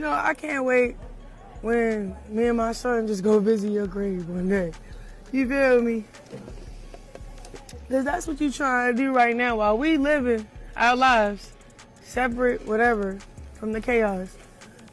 I can't wait when me and my son just go visit your grave one day. You feel me? Because that's what you're trying to do right now while we living our lives separate, whatever, from the chaos.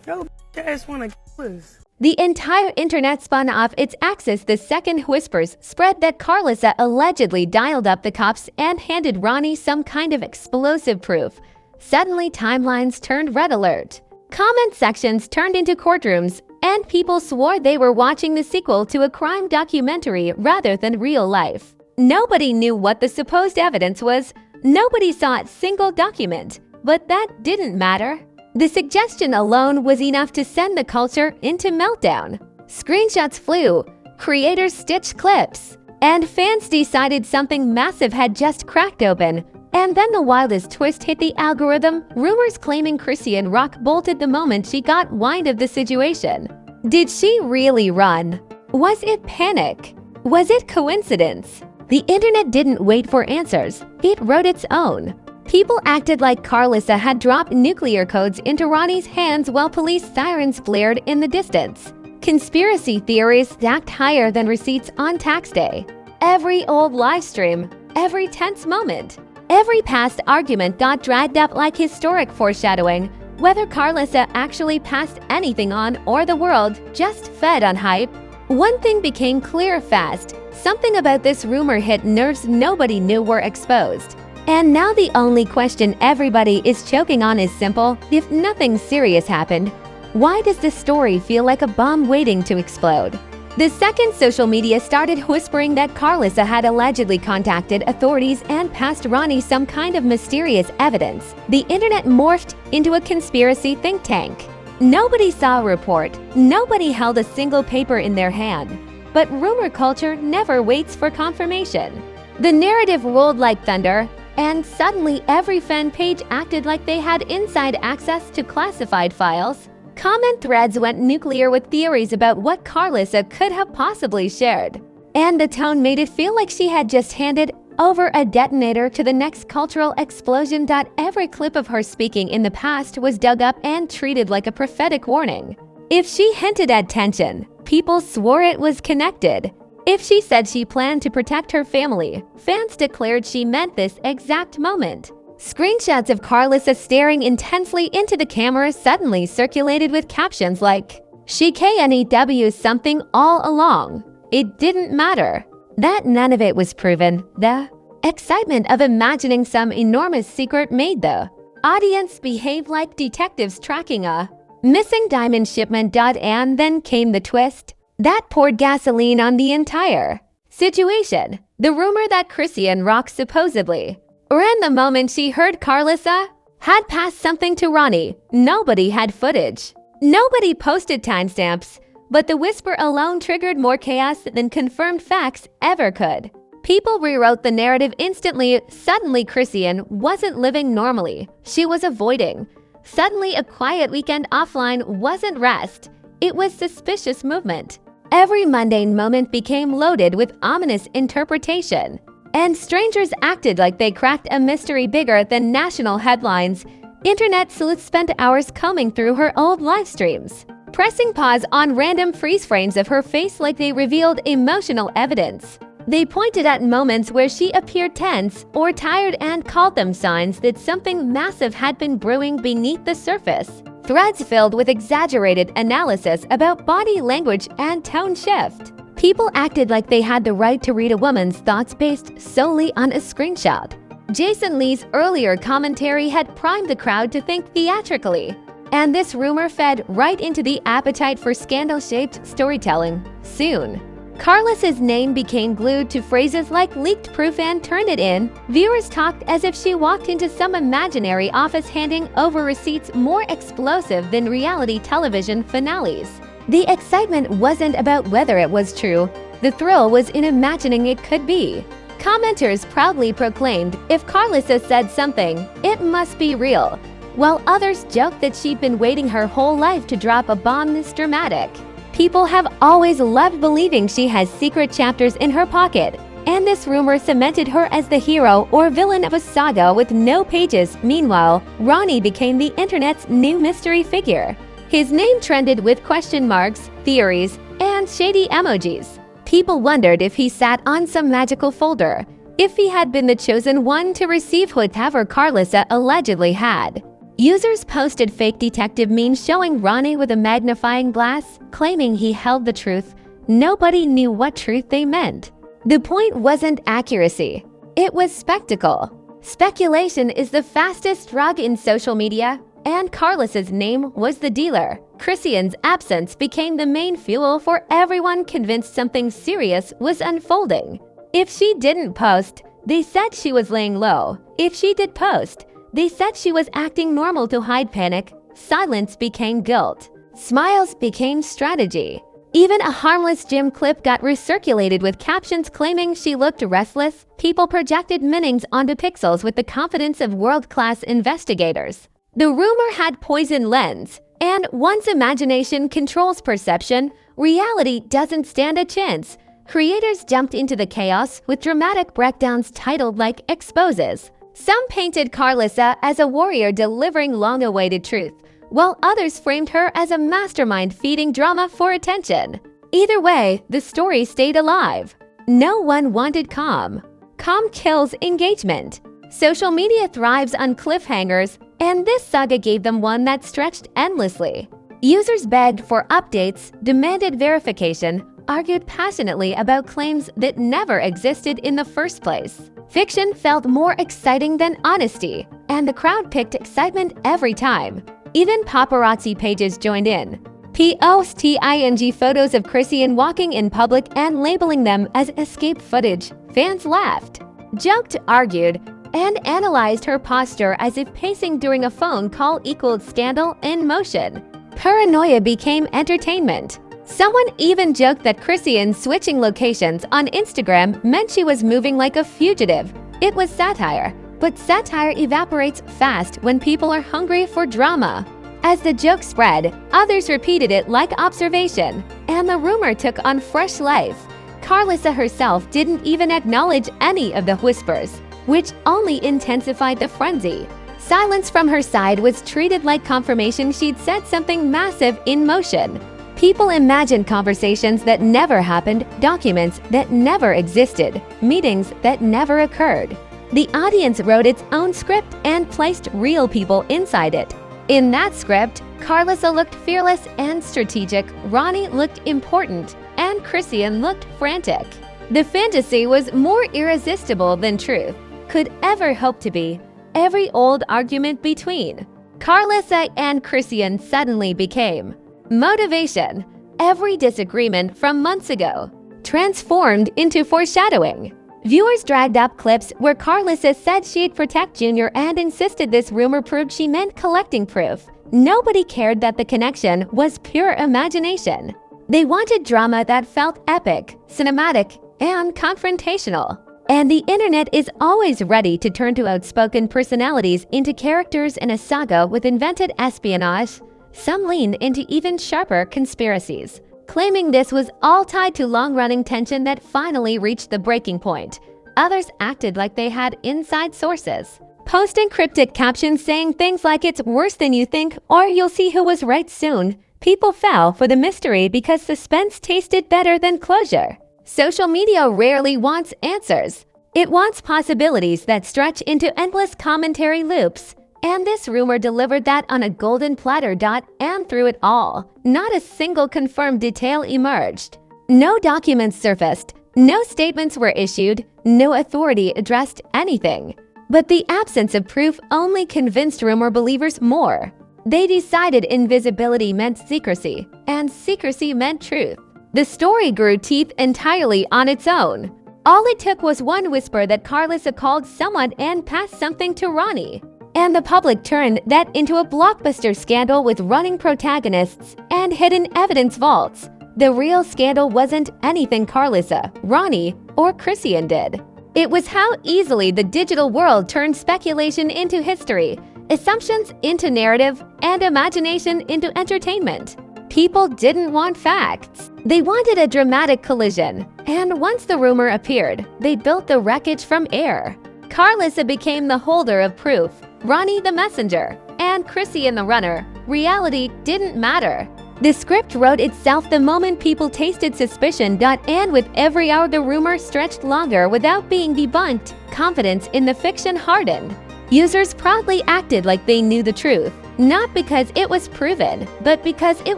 Yo, ass want to kill us. The entire internet spun off its axis the second whispers spread that Karlissa allegedly dialed up the cops and handed Ronny some kind of explosive proof. Suddenly, timelines turned red alert. Comment sections turned into courtrooms, and people swore they were watching the sequel to a crime documentary rather than real life. Nobody knew what the supposed evidence was. Nobody saw a single document. But that didn't matter. The suggestion alone was enough to send the culture into meltdown. Screenshots flew, creators stitched clips, and fans decided something massive had just cracked open. And then the wildest twist hit the algorithm, rumors claiming Chrisean Rock bolted the moment she got wind of the situation. Did she really run? Was it panic? Was it coincidence? The internet didn't wait for answers, it wrote its own. People acted like Karlissa had dropped nuclear codes into Ronny's hands while police sirens flared in the distance. Conspiracy theories stacked higher than receipts on tax day. Every old live stream, every tense moment, every past argument got dragged up like historic foreshadowing. Whether Karlissa actually passed anything on or the world just fed on hype, one thing became clear fast. Something about this rumor hit nerves nobody knew were exposed. And now the only question everybody is choking on is simple: if nothing serious happened, why does this story feel like a bomb waiting to explode? The second social media started whispering that Karlissa had allegedly contacted authorities and passed Ronny some kind of mysterious evidence, the internet morphed into a conspiracy think tank. Nobody saw a report, nobody held a single paper in their hand. But rumor culture never waits for confirmation. The narrative rolled like thunder, and suddenly every fan page acted like they had inside access to classified files. Comment threads went nuclear with theories about what Karlissa could have possibly shared. And the tone made it feel like she had just handed over a detonator to the next cultural explosion. Every clip of her speaking in the past was dug up and treated like a prophetic warning. If she hinted at tension, people swore it was connected. If she said she planned to protect her family, fans declared she meant this exact moment. Screenshots of Karlissa staring intensely into the camera suddenly circulated with captions like, "She KNEW something all along. It didn't matter." That none of it was proven. The excitement of imagining some enormous secret made the audience behave like detectives tracking a missing diamond shipment. And then came the twist that poured gasoline on the entire situation. The rumor that Chrisean Rock supposedly ran the moment she heard Karlissa had passed something to Ronny. Nobody had footage. Nobody posted timestamps, but the whisper alone triggered more chaos than confirmed facts ever could. People rewrote the narrative instantly. Suddenly Chrisean wasn't living normally. She was avoiding. Suddenly a quiet weekend offline wasn't rest. It was suspicious movement. Every mundane moment became loaded with ominous interpretation. And strangers acted like they cracked a mystery bigger than national headlines. Internet sleuths spent hours combing through her old live streams, pressing pause on random freeze frames of her face like they revealed emotional evidence. They pointed at moments where she appeared tense or tired and called them signs that something massive had been brewing beneath the surface. Threads filled with exaggerated analysis about body language and tone shift. People acted like they had the right to read a woman's thoughts based solely on a screenshot. Jason Lee's earlier commentary had primed the crowd to think theatrically. And this rumor fed right into the appetite for scandal-shaped storytelling. Soon, Karlissa's name became glued to phrases like leaked proof and turned it in. Viewers talked as if she walked into some imaginary office handing over receipts more explosive than reality television finales. The excitement wasn't about whether it was true. The thrill was in imagining it could be. Commenters proudly proclaimed, if Karlissa said something, it must be real, while others joked that she'd been waiting her whole life to drop a bomb this dramatic. People have always loved believing she has secret chapters in her pocket, and this rumor cemented her as the hero or villain of a saga with no pages. Meanwhile, Ronny became the internet's new mystery figure. His name trended with question marks, theories, and shady emojis. People wondered if he sat on some magical folder, if he had been the chosen one to receive whatever Karlissa allegedly had. Users posted fake detective memes showing Ronny with a magnifying glass, claiming he held the truth. Nobody knew what truth they meant. The point wasn't accuracy. It was spectacle. Speculation is the fastest drug in social media, and Karlissa's name was the dealer. Chrisean's absence became the main fuel for everyone convinced something serious was unfolding. If she didn't post, they said she was laying low. If she did post, they said she was acting normal to hide panic. Silence became guilt. Smiles became strategy. Even a harmless gym clip got recirculated with captions claiming she looked restless. People projected meanings onto pixels with the confidence of world-class investigators. The rumor had poison lens, and once imagination controls perception, reality doesn't stand a chance. Creators jumped into the chaos with dramatic breakdowns titled like exposes. Some painted Karlissa as a warrior delivering long-awaited truth, while others framed her as a mastermind feeding drama for attention. Either way, the story stayed alive. No one wanted calm. Calm kills engagement. Social media thrives on cliffhangers, and this saga gave them one that stretched endlessly. Users begged for updates, demanded verification, argued passionately about claims that never existed in the first place. Fiction felt more exciting than honesty, and the crowd picked excitement every time. Even paparazzi pages joined in, posting photos of Chrisean walking in public and labeling them as escape footage. Fans laughed, joked, argued, and analyzed her posture as if pacing during a phone call equaled scandal in motion. Paranoia became entertainment. Someone even joked that Chrisean switching locations on Instagram meant she was moving like a fugitive. It was satire, but satire evaporates fast when people are hungry for drama. As the joke spread, others repeated it like observation, and the rumor took on fresh life. Karlissa herself didn't even acknowledge any of the whispers, which only intensified the frenzy. Silence from her side was treated like confirmation she'd set something massive in motion. People imagined conversations that never happened, documents that never existed, meetings that never occurred. The audience wrote its own script and placed real people inside it. In that script, Karlissa looked fearless and strategic, Ronny looked important, and Chrisean looked frantic. The fantasy was more irresistible than truth could ever hope to be. Every old argument between Karlissa and Chrisean suddenly became motivation. Every disagreement from months ago transformed into foreshadowing. Viewers dragged up clips where Karlissa said she'd protect Junior and insisted this rumor proved she meant collecting proof. Nobody cared that the connection was pure imagination. They wanted drama that felt epic, cinematic, and confrontational. And the internet is always ready to turn to outspoken personalities into characters in a saga with invented espionage. Some leaned into even sharper conspiracies, claiming this was all tied to long-running tension that finally reached the breaking point. Others acted like they had inside sources, posting cryptic captions saying things like "it's worse than you think" or "you'll see who was right soon." People fell for the mystery because suspense tasted better than closure. Social media rarely wants answers. It wants possibilities that stretch into endless commentary loops. And this rumor delivered that on a golden platter. And through it all, not a single confirmed detail emerged. No documents surfaced, no statements were issued, no authority addressed anything. But the absence of proof only convinced rumor believers more. They decided invisibility meant secrecy, and secrecy meant truth. The story grew teeth entirely on its own. All it took was one whisper that Karlissa called someone and passed something to Ronny. And the public turned that into a blockbuster scandal with running protagonists and hidden evidence vaults. The real scandal wasn't anything Karlissa, Ronny, or Chrisean did. It was how easily the digital world turned speculation into history, assumptions into narrative, and imagination into entertainment. People didn't want facts. They wanted a dramatic collision. And once the rumor appeared, they built the wreckage from air. Karlissa became the holder of proof, Ronny the messenger, and Chrisean the runner, reality didn't matter. The script wrote itself the moment people tasted suspicion. And with every hour the rumor stretched longer without being debunked, confidence in the fiction hardened. Users proudly acted like they knew the truth, not because it was proven, but because it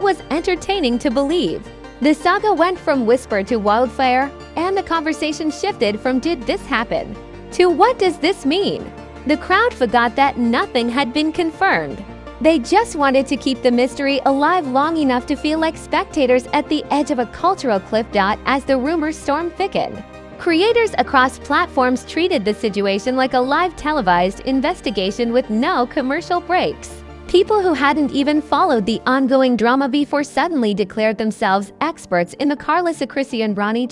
was entertaining to believe. The saga went from whisper to wildfire, and the conversation shifted from "did this happen?" to "what does this mean?" The crowd forgot that nothing had been confirmed. They just wanted to keep the mystery alive long enough to feel like spectators at the edge of a cultural cliff. As the rumor storm thickened, creators across platforms treated the situation like a live televised investigation with no commercial breaks. People who hadn't even followed the ongoing drama before suddenly declared themselves experts in the Karlissa-Chrisean-Ronny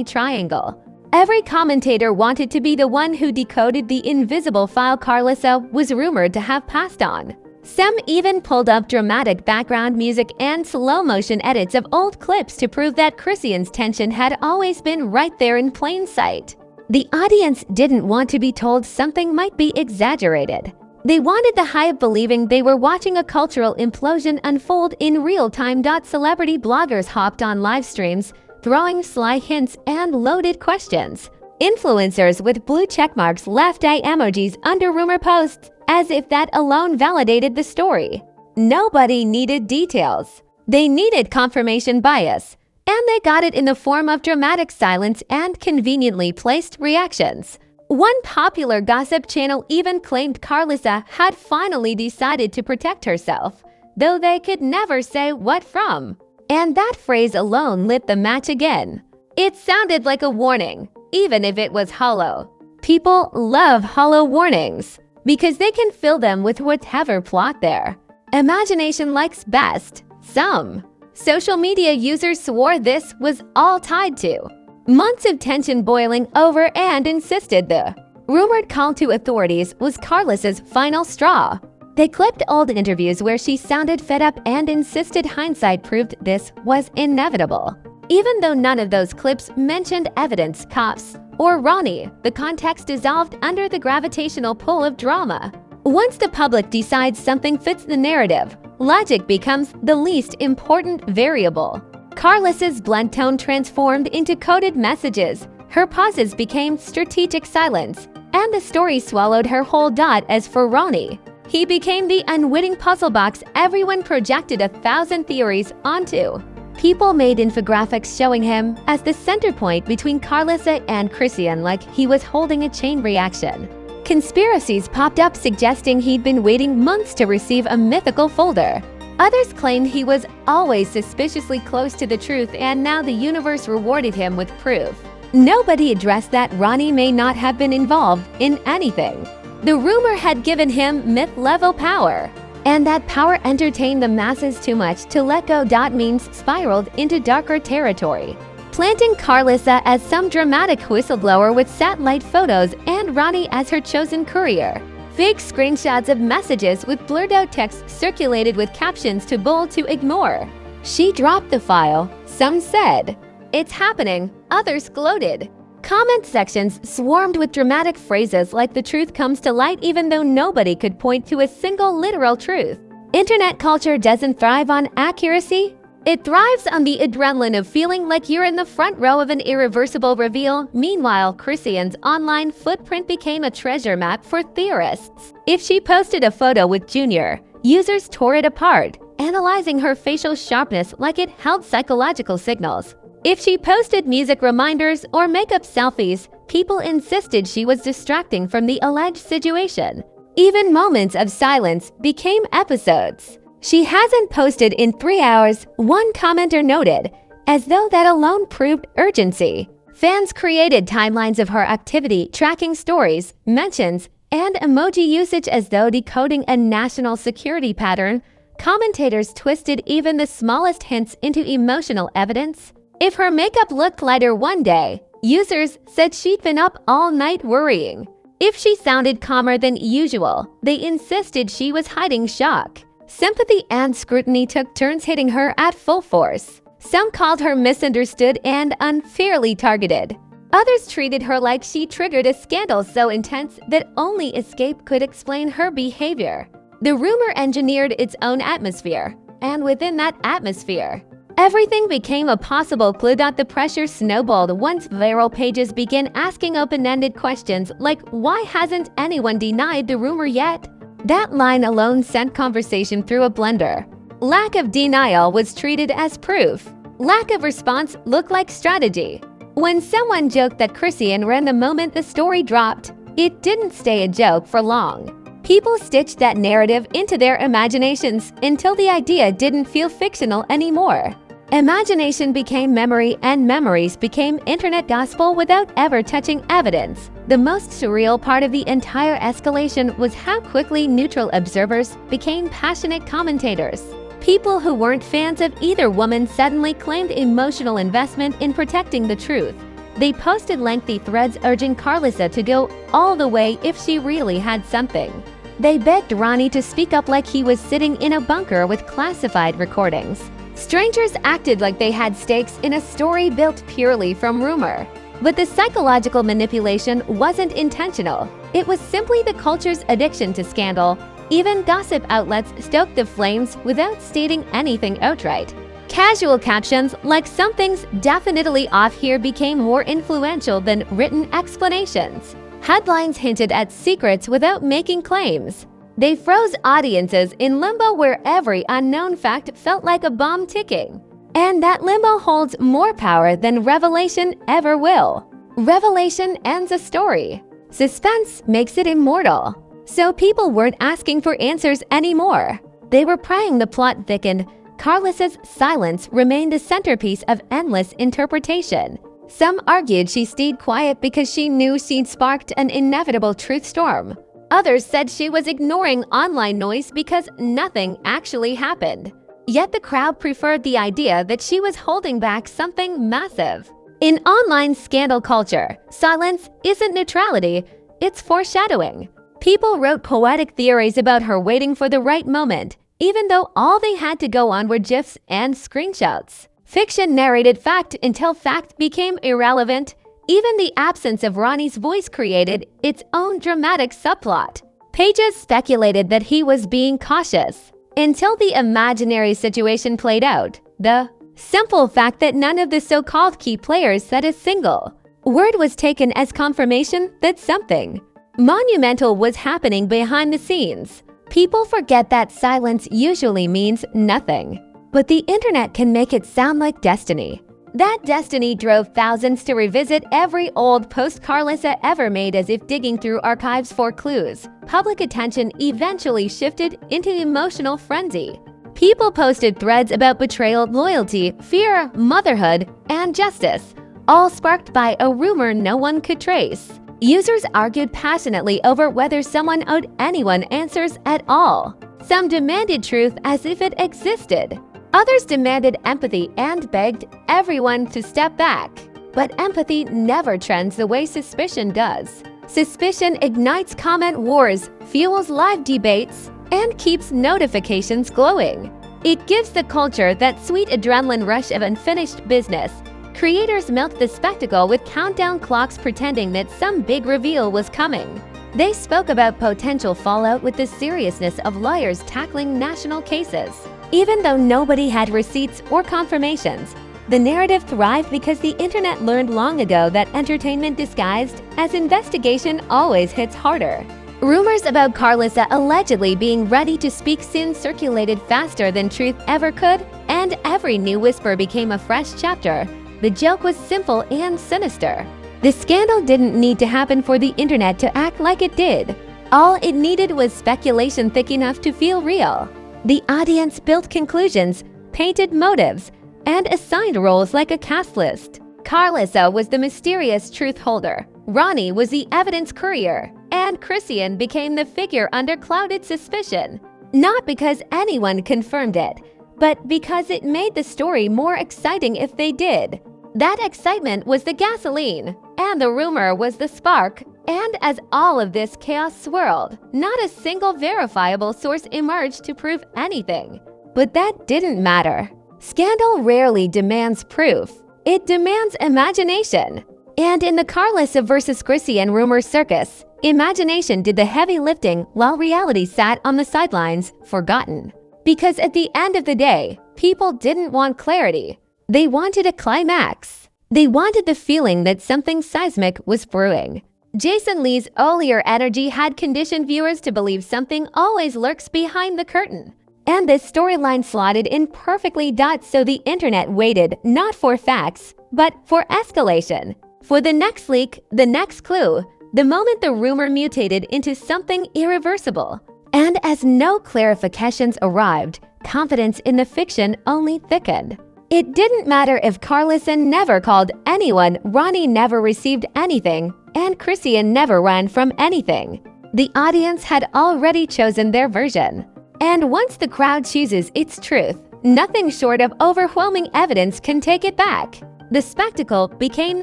triangle. Every commentator wanted to be the one who decoded the invisible file Karlissa was rumored to have passed on. Some even pulled up dramatic background music and slow-motion edits of old clips to prove that Chrisean's tension had always been right there in plain sight. The audience didn't want to be told something might be exaggerated. They wanted the hype, believing they were watching a cultural implosion unfold in real time. Celebrity bloggers hopped on live streams, throwing sly hints and loaded questions. Influencers with blue checkmarks left eye emojis under rumor posts, as if that alone validated the story. Nobody needed details. They needed confirmation bias, and they got it in the form of dramatic silence and conveniently placed reactions. One popular gossip channel even claimed Karlissa had finally decided to protect herself, though they could never say what from. And that phrase alone lit the match again. It sounded like a warning, even if it was hollow. People love hollow warnings because they can fill them with whatever plot their imagination likes best. Some social media users swore this was all tied to months of tension boiling over and insisted the rumored call to authorities was Karlissa's final straw. They clipped old interviews where she sounded fed up and insisted hindsight proved this was inevitable. Even though none of those clips mentioned evidence, cops, or Ronny, the context dissolved under the gravitational pull of drama. Once the public decides something fits the narrative, logic becomes the least important variable. Karlissa's blunt tone transformed into coded messages. Her pauses became strategic silence, and the story swallowed her whole. As for Ronny, he became the unwitting puzzle box everyone projected 1,000 theories onto. People made infographics showing him as the center point between Karlissa and Chrisean, like he was holding a chain reaction. Conspiracies popped up suggesting he'd been waiting months to receive a mythical folder. Others claimed he was always suspiciously close to the truth, and now the universe rewarded him with proof. Nobody addressed that Ronny may not have been involved in anything. The rumor had given him myth-level power, and that power entertained the masses too much to let go. Memes spiraled into darker territory, planting Karlissa as some dramatic whistleblower with satellite photos and Ronny as her chosen courier. Fake screenshots of messages with blurred out text circulated with captions too bold to ignore. She dropped the file, some said. It's happening, others gloated. Comment sections swarmed with dramatic phrases like the truth comes to light even though nobody could point to a single literal truth. Internet culture doesn't thrive on accuracy. It thrives on the adrenaline of feeling like you're in the front row of an irreversible reveal. Meanwhile, Chrisean's online footprint became a treasure map for theorists. If she posted a photo with Junior, users tore it apart, analyzing her facial sharpness like it held psychological signals. If she posted music reminders or makeup selfies, people insisted she was distracting from the alleged situation. Even moments of silence became episodes. She hasn't posted in 3 hours, one commenter noted, as though that alone proved urgency. Fans created timelines of her activity, tracking stories, mentions, and emoji usage as though decoding a national security pattern. Commentators twisted even the smallest hints into emotional evidence. If her makeup looked lighter one day, users said she'd been up all night worrying. If she sounded calmer than usual, they insisted she was hiding shock. Sympathy and scrutiny took turns hitting her at full force. Some called her misunderstood and unfairly targeted. Others treated her like she triggered a scandal so intense that only escape could explain her behavior. The rumor engineered its own atmosphere, and within that atmosphere, everything became a possible clue. The pressure snowballed once viral pages began asking open-ended questions like, why hasn't anyone denied the rumor yet? That line alone sent conversation through a blender. Lack of denial was treated as proof. Lack of response looked like strategy. When someone joked that Chrisean ran the moment the story dropped, it didn't stay a joke for long. People stitched that narrative into their imaginations until the idea didn't feel fictional anymore. Imagination became memory, and memories became internet gospel without ever touching evidence. The most surreal part of the entire escalation was how quickly neutral observers became passionate commentators. People who weren't fans of either woman suddenly claimed emotional investment in protecting the truth. They posted lengthy threads urging Karlissa to go all the way if she really had something. They begged Ronny to speak up like he was sitting in a bunker with classified recordings. Strangers acted like they had stakes in a story built purely from rumor. But the psychological manipulation wasn't intentional. It was simply the culture's addiction to scandal. Even gossip outlets stoked the flames without stating anything outright. Casual captions like "something's definitely off here" became more influential than written explanations. Headlines hinted at secrets without making claims. They froze audiences in limbo where every unknown fact felt like a bomb ticking. And that limbo holds more power than revelation ever will. Revelation ends a story. Suspense makes it immortal. So people weren't asking for answers anymore. They were praying the plot thickened. Karlissa's silence remained the centerpiece of endless interpretation. Some argued she stayed quiet because she knew she'd sparked an inevitable truth storm. Others said she was ignoring online noise because nothing actually happened. Yet the crowd preferred the idea that she was holding back something massive. In online scandal culture, silence isn't neutrality, it's foreshadowing. People wrote poetic theories about her waiting for the right moment, even though all they had to go on were GIFs and screenshots. Fiction narrated fact until fact became irrelevant. Even the absence of Ronny's voice created its own dramatic subplot. Pages speculated that he was being cautious, until the imaginary situation played out. The simple fact that none of the so-called key players said a single word was taken as confirmation that something monumental was happening behind the scenes. People forget that silence usually means nothing, but the internet can make it sound like destiny. That destiny drove thousands to revisit every old post Karlissa ever made, as if digging through archives for clues. Public attention eventually shifted into emotional frenzy. People posted threads about betrayal, loyalty, fear, motherhood, and justice, all sparked by a rumor no one could trace. Users argued passionately over whether someone owed anyone answers at all. Some demanded truth as if it existed. Others demanded empathy and begged everyone to step back. But empathy never trends the way suspicion does. Suspicion ignites comment wars, fuels live debates, and keeps notifications glowing. It gives the culture that sweet adrenaline rush of unfinished business. Creators milked the spectacle with countdown clocks, pretending that some big reveal was coming. They spoke about potential fallout with the seriousness of lawyers tackling national cases. Even though nobody had receipts or confirmations, the narrative thrived because the internet learned long ago that entertainment disguised as investigation always hits harder. Rumors about Karlissa allegedly being ready to speak soon circulated faster than truth ever could, and every new whisper became a fresh chapter. The joke was simple and sinister. The scandal didn't need to happen for the internet to act like it did. All it needed was speculation thick enough to feel real. The audience built conclusions, painted motives, and assigned roles like a cast list. Karlissa was the mysterious truth holder, Ronny was the evidence courier, and Chrisean became the figure under clouded suspicion. Not because anyone confirmed it, but because it made the story more exciting if they did. That excitement was the gasoline, and the rumor was the spark. And as all of this chaos swirled, not a single verifiable source emerged to prove anything. But that didn't matter. Scandal rarely demands proof. It demands imagination. And in the Karlissa vs. Chrisean rumor circus, imagination did the heavy lifting while reality sat on the sidelines, forgotten. Because at the end of the day, people didn't want clarity. They wanted a climax. They wanted the feeling that something seismic was brewing. Jason Lee's earlier energy had conditioned viewers to believe something always lurks behind the curtain. And this storyline slotted in perfectly, so the internet waited not for facts, but for escalation. For the next leak, the next clue, the moment the rumor mutated into something irreversible. And as no clarifications arrived, confidence in the fiction only thickened. It didn't matter if Karlissa never called anyone, Ronny never received anything, and Chrisean never ran from anything. The audience had already chosen their version. And once the crowd chooses its truth, nothing short of overwhelming evidence can take it back. The spectacle became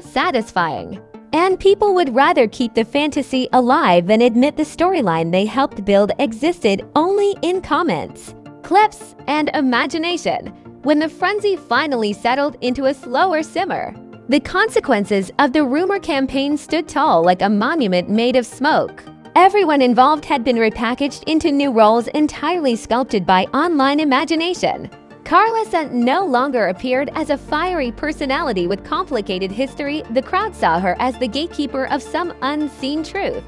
satisfying. And people would rather keep the fantasy alive than admit the storyline they helped build existed only in comments, clips, and imagination. When the frenzy finally settled into a slower simmer, the consequences of the rumor campaign stood tall like a monument made of smoke. Everyone involved had been repackaged into new roles entirely sculpted by online imagination. Karlissa no longer appeared as a fiery personality with complicated history. The crowd saw her as the gatekeeper of some unseen truth.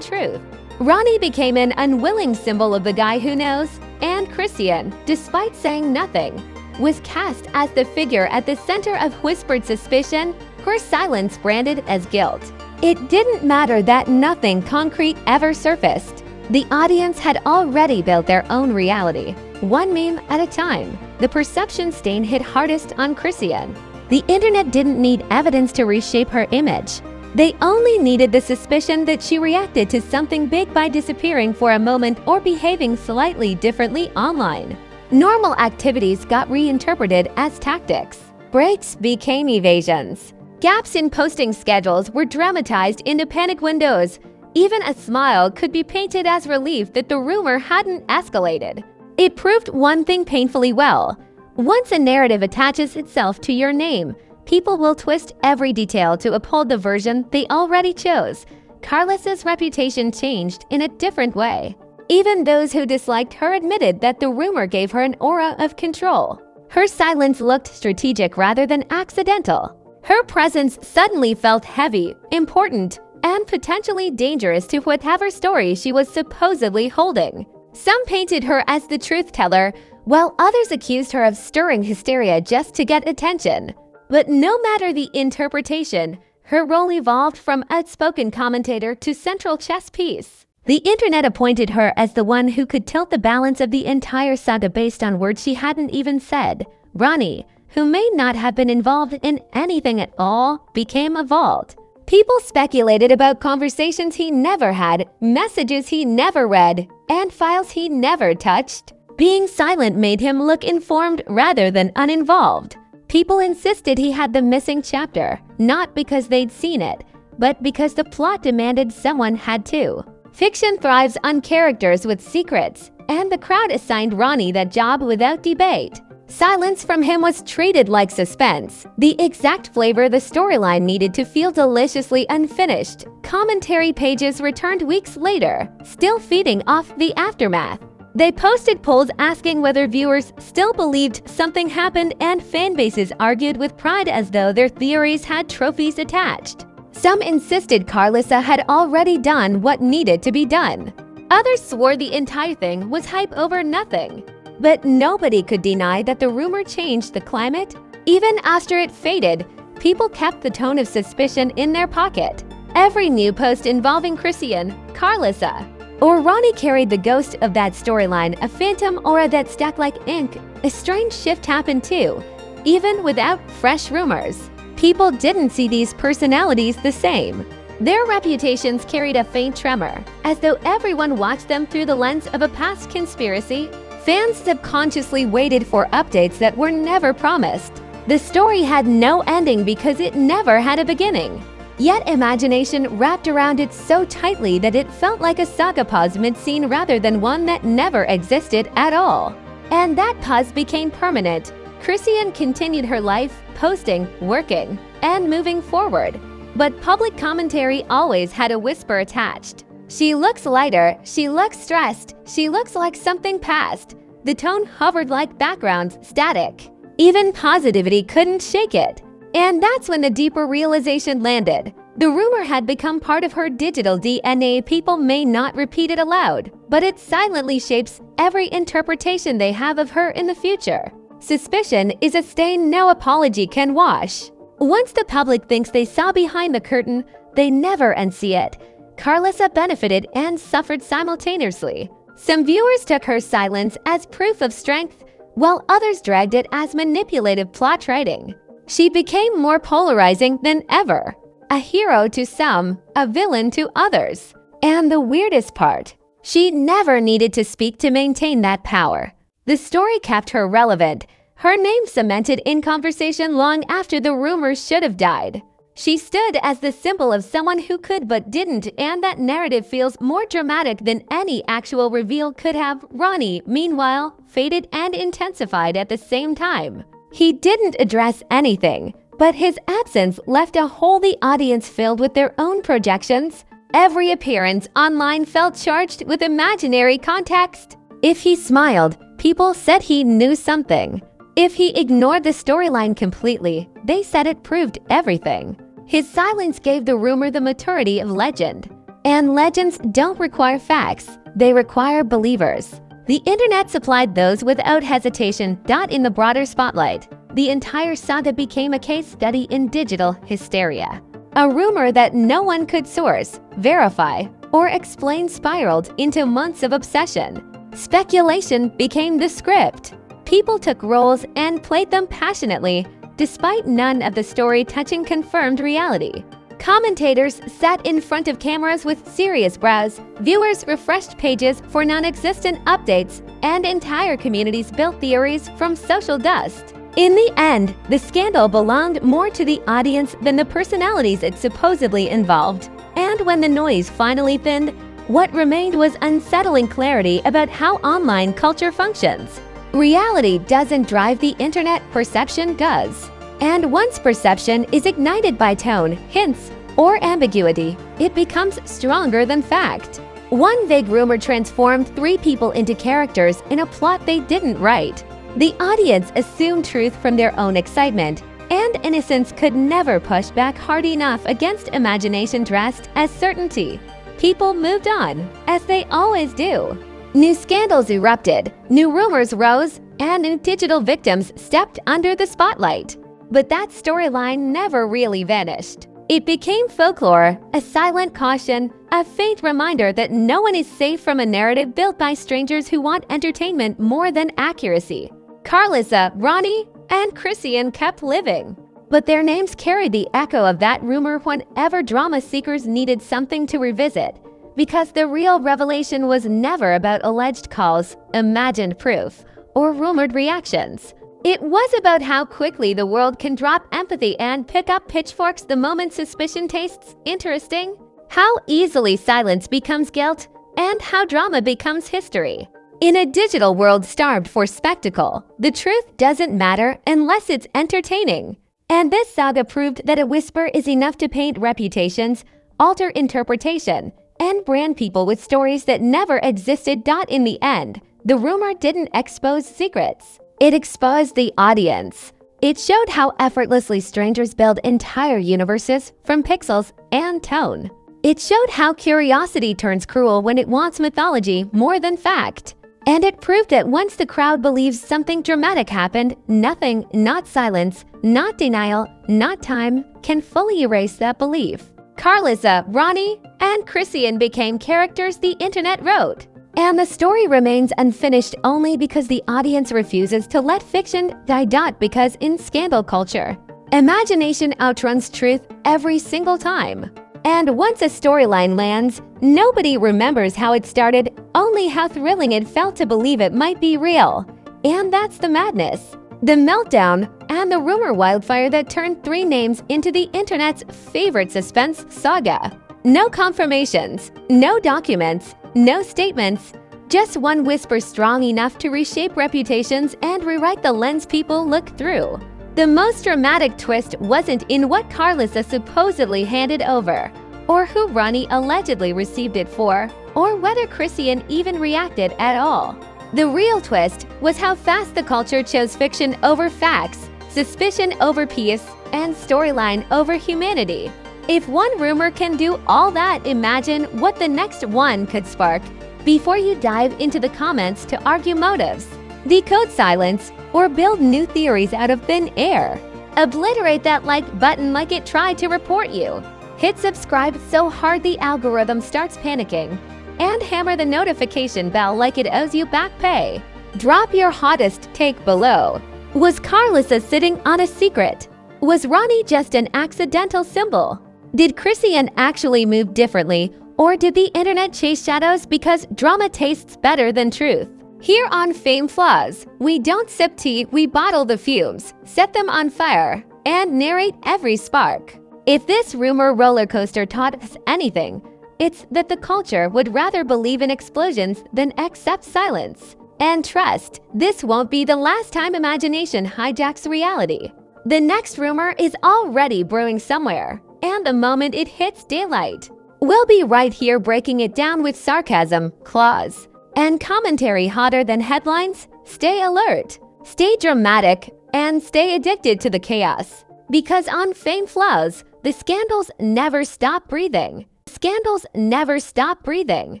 Ronny became an unwilling symbol of the guy who knows, and Chrisean, despite saying nothing, was cast as the figure at the center of whispered suspicion, her silence branded as guilt. It didn't matter that nothing concrete ever surfaced. The audience had already built their own reality, one meme at a time. The perception stain hit hardest on Chrisean. The internet didn't need evidence to reshape her image. They only needed the suspicion that she reacted to something big by disappearing for a moment or behaving slightly differently online. Normal activities got reinterpreted as tactics. Breaks became evasions. Gaps in posting schedules were dramatized into panic windows. Even a smile could be painted as relief that the rumor hadn't escalated. It proved one thing painfully well. Once a narrative attaches itself to your name, people will twist every detail to uphold the version they already chose. Karlissa's reputation changed in a different way. Even those who disliked her admitted that the rumor gave her an aura of control. Her silence looked strategic rather than accidental. Her presence suddenly felt heavy, important, and potentially dangerous to whatever story she was supposedly holding. Some painted her as the truth teller, while others accused her of stirring hysteria just to get attention. But no matter the interpretation, her role evolved from outspoken commentator to central chess piece. The internet appointed her as the one who could tilt the balance of the entire saga based on words she hadn't even said. Ronny, who may not have been involved in anything at all, became involved. People speculated about conversations he never had, messages he never read, and files he never touched. Being silent made him look informed rather than uninvolved. People insisted he had the missing chapter, not because they'd seen it, but because the plot demanded someone had to. Fiction thrives on characters with secrets, and the crowd assigned Ronny that job without debate. Silence from him was treated like suspense, the exact flavor the storyline needed to feel deliciously unfinished. Commentary pages returned weeks later, still feeding off the aftermath. They posted polls asking whether viewers still believed something happened, and fanbases argued with pride as though their theories had trophies attached. Some insisted Karlissa had already done what needed to be done. Others swore the entire thing was hype over nothing. But nobody could deny that the rumor changed the climate. Even after it faded, people kept the tone of suspicion in their pocket. Every new post involving Chrisean, Karlissa, or Ronny carried the ghost of that storyline, a phantom aura that stacked like ink. A strange shift happened too. Even without fresh rumors, people didn't see these personalities the same. Their reputations carried a faint tremor, as though everyone watched them through the lens of a past conspiracy. Fans subconsciously waited for updates that were never promised. The story had no ending because it never had a beginning. Yet imagination wrapped around it so tightly that it felt like a saga pause mid-scene rather than one that never existed at all. And that pause became permanent. Chrisean continued her life posting, working, and moving forward. But public commentary always had a whisper attached. She looks lighter, she looks stressed, she looks like something passed. The tone hovered like background static. Even positivity couldn't shake it. And that's when the deeper realization landed. The rumor had become part of her digital DNA. People may not repeat it aloud, but it silently shapes every interpretation they have of her in the future. Suspicion is a stain no apology can wash. Once the public thinks they saw behind the curtain, they never unsee it. Karlissa benefited and suffered simultaneously. Some viewers took her silence as proof of strength, while others dragged it as manipulative plot writing. She became more polarizing than ever. A hero to some, a villain to others. And the weirdest part, she never needed to speak to maintain that power. The story kept her relevant, her name cemented in conversation long after the rumors should have died. She stood as the symbol of someone who could but didn't, and that narrative feels more dramatic than any actual reveal could have. Ronny, meanwhile, faded and intensified at the same time. He didn't address anything, but his absence left a hole the audience filled with their own projections. Every appearance online felt charged with imaginary context. If he smiled, people said he knew something. If he ignored the storyline completely, they said it proved everything. His silence gave the rumor the maturity of legend. And legends don't require facts, they require believers. The internet supplied those without hesitation. In the broader spotlight, the entire saga became a case study in digital hysteria. A rumor that no one could source, verify, or explain spiraled into months of obsession. Speculation became the script. People took roles and played them passionately, despite none of the story touching confirmed reality. Commentators sat in front of cameras with serious brows, viewers refreshed pages for non-existent updates, and entire communities built theories from social dust. In the end, the scandal belonged more to the audience than the personalities it supposedly involved. And when the noise finally thinned, what remained was unsettling clarity about how online culture functions. Reality doesn't drive the internet, perception does. And once perception is ignited by tone, hints, or ambiguity, it becomes stronger than fact. One vague rumor transformed 3 people into characters in a plot they didn't write. The audience assumed truth from their own excitement, and innocence could never push back hard enough against imagination dressed as certainty. People moved on, as they always do. New scandals erupted, new rumors rose, and new digital victims stepped under the spotlight. But that storyline never really vanished. It became folklore, a silent caution, a faint reminder that no one is safe from a narrative built by strangers who want entertainment more than accuracy. Karlissa, Ronny, and Chrisean kept living. But their names carried the echo of that rumor whenever drama seekers needed something to revisit, because the real revelation was never about alleged calls, imagined proof, or rumored reactions. It was about how quickly the world can drop empathy and pick up pitchforks the moment suspicion tastes interesting, how easily silence becomes guilt, and how drama becomes history. In a digital world starved for spectacle, the truth doesn't matter unless it's entertaining. And this saga proved that a whisper is enough to paint reputations, alter interpretation, and brand people with stories that never existed. In the end, the rumor didn't expose secrets. It exposed the audience. It showed how effortlessly strangers build entire universes from pixels and tone. It showed how curiosity turns cruel when it wants mythology more than fact. And it proved that once the crowd believes something dramatic happened, nothing, not silence, not denial, not time, can fully erase that belief. Karlissa, Ronny, and Chrisean became characters the internet wrote. And the story remains unfinished only because the audience refuses to let fiction die. Because in scandal culture, imagination outruns truth every single time. And once a storyline lands, nobody remembers how it started, only how thrilling it felt to believe it might be real. And that's the madness, the meltdown, and the rumor wildfire that turned 3 names into the internet's favorite suspense saga. No confirmations, no documents, no statements, just one whisper strong enough to reshape reputations and rewrite the lens people look through. The most dramatic twist wasn't in what Karlissa supposedly handed over, or who Ronny allegedly received it for, or whether Chrisean even reacted at all. The real twist was how fast the culture chose fiction over facts, suspicion over peace, and storyline over humanity. If one rumor can do all that, imagine what the next one could spark. Before you dive into the comments to argue motives, decode silence, or build new theories out of thin air, obliterate that like button like it tried to report you. Hit subscribe so hard the algorithm starts panicking, and hammer the notification bell like it owes you back pay. Drop your hottest take below. Was Karlissa sitting on a secret? Was Ronny just an accidental symbol? Did Chrisean actually move differently, or did the internet chase shadows because drama tastes better than truth? Here on Fame Flaws, we don't sip tea, we bottle the fumes, set them on fire, and narrate every spark. If this rumor roller coaster taught us anything, it's that the culture would rather believe in explosions than accept silence. And trust, this won't be the last time imagination hijacks reality. The next rumor is already brewing somewhere, and the moment it hits daylight, we'll be right here breaking it down with sarcasm, claws, and commentary hotter than headlines. Stay alert, stay dramatic, and stay addicted to the chaos. Because on Fame Flaws, the scandals never stop breathing. Scandals never stop breathing.